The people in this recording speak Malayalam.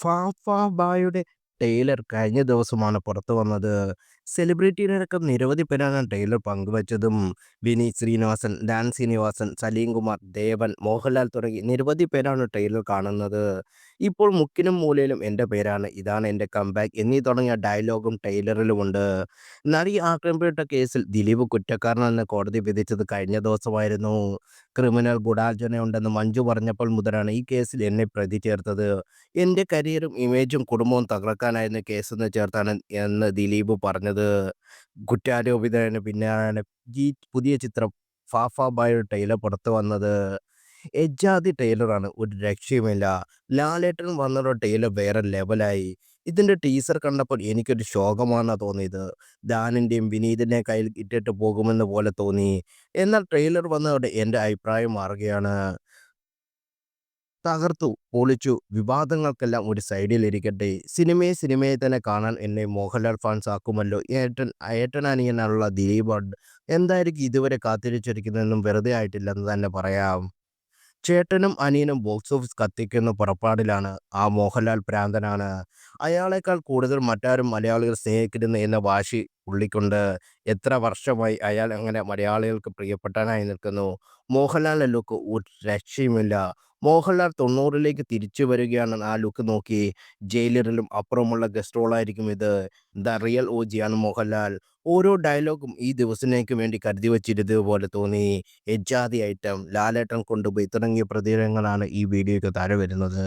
ഫാഫാബായുടെ ട്രെയിലർ കഴിഞ്ഞ ദിവസമാണ് പുറത്തു വന്നത്. സെലിബ്രിറ്റികളടക്കം നിരവധി പേരാണ് ട്രെയിലർ പങ്കുവച്ചതും. വിനീത് ശ്രീനിവാസൻ, ഡാൻ ശ്രീനിവാസൻ, സലീം കുമാർ, ദേവൻ, മോഹൻലാൽ തുടങ്ങി നിരവധി പേരാണ് ട്രെയിലർ കാണുന്നത്. ഇപ്പോൾ മുക്കിനും മൂലയിലും എൻ്റെ പേരാണ്, ഇതാണ് എൻ്റെ കംബാക്ക് എന്നീ തുടങ്ങിയ ഡയലോഗും ട്രെയിലറിലുമുണ്ട്. നടി ആക്രമിക്കപ്പെട്ട കേസിൽ ദിലീപ് കുറ്റക്കാരനെന്ന് കോടതി വിധിച്ചത് കഴിഞ്ഞ ദിവസമായിരുന്നു. ക്രിമിനൽ ഗൂഢാലോചനയുണ്ടെന്ന് മഞ്ജു പറഞ്ഞപ്പോൾ മുതലാണ് ഈ കേസിൽ എന്നെ പ്രതി ചേർത്തത്. എൻ്റെ കരിയറും ഇമേജും കുടുംബവും തകർക്കാനായിരുന്നു കേസെന്ന് ചേർത്താണ് എന്ന് ദിലീപ് പറഞ്ഞത്. കുറ്റാരോപിതന് പിന്നാലെയാണ് ഈ പുതിയ ചിത്രം ഫാഫാബായുടെ ട്രെയിലർ പുറത്തു വന്നത്. എജ്ജാതി ട്രെയിലറാണ്, ഒരു രക്ഷയുമില്ല. ലാലേട്ടൻ വന്നതോടെ ട്രെയിലർ വേറെ ലെവലായി. ഇതിൻ്റെ ടീസർ കണ്ടപ്പോൾ എനിക്കൊരു ശോകമാണെന്നാ തോന്നിയത്. ദാനിൻ്റെയും വിനീതിൻ്റെയും കയ്യിൽ ഇട്ടിട്ട് പോകുമെന്ന് പോലെ തോന്നി. എന്നാൽ ട്രെയിലർ വന്നതോടെ എൻ്റെ അഭിപ്രായം മാറുകയാണ്. തകർത്തു, പൊളിച്ചു, വിവാദങ്ങൾക്കെല്ലാം ഒരു സൈഡിലിരിക്കട്ടെ. സിനിമയെ സിനിമയെ തന്നെ കാണാൻ എന്നെ മോഹൻലാൽ ഫാൻസ് ആക്കുമല്ലോ. ഏട്ടനനിയനുള്ള ദിലീപ് എന്തായിരിക്കും ഇതുവരെ കാത്തിരിച്ചിരിക്കുന്നതെന്നും വെറുതെ ആയിട്ടില്ലെന്ന് തന്നെ പറയാം. ചേട്ടനും അനിയനും ബോക്സ് ഓഫീസ് കത്തിക്കുന്ന പുറപ്പാടിലാണ്. ആ മോഹൻലാൽ ഭ്രാന്തനാണ്. അയാളെക്കാൾ കൂടുതൽ മറ്റാരും മലയാളികൾ സ്നേഹിക്കരുത് എന്ന വാശി പുള്ളിക്കുണ്ട്. എത്ര വർഷമായി അയാൾ അങ്ങനെ മലയാളികൾക്ക് പ്രിയപ്പെട്ടവനായി നിൽക്കുന്നു. മോഹൻലാലിൻ്റെ ലുക്ക് ഒരു രക്ഷയുമില്ല. മോഹൻലാൽ 90ലേക്ക് തിരിച്ചു വരികയാണ്. ആ ലുക്ക് നോക്കി. ജയിലറിലും അപ്പുറമുള്ള ഗസ്റ്റ് റോളായിരിക്കും ഇത്. ദ റിയൽ ഓജിയാണ് മോഹൻലാൽ. ഓരോ ഡയലോഗും ഈ ദിവസത്തിനേക്ക് വേണ്ടി കരുതി വച്ചിരുന്നത് പോലെ തോന്നി. എജ്ജാതി ഐറ്റം, ലാലേട്ടൻ കൊണ്ടുപോയി തുടങ്ങിയ പ്രതികരണങ്ങളാണ് ഈ വീഡിയോയ്ക്ക് താഴെ വരുന്നത്.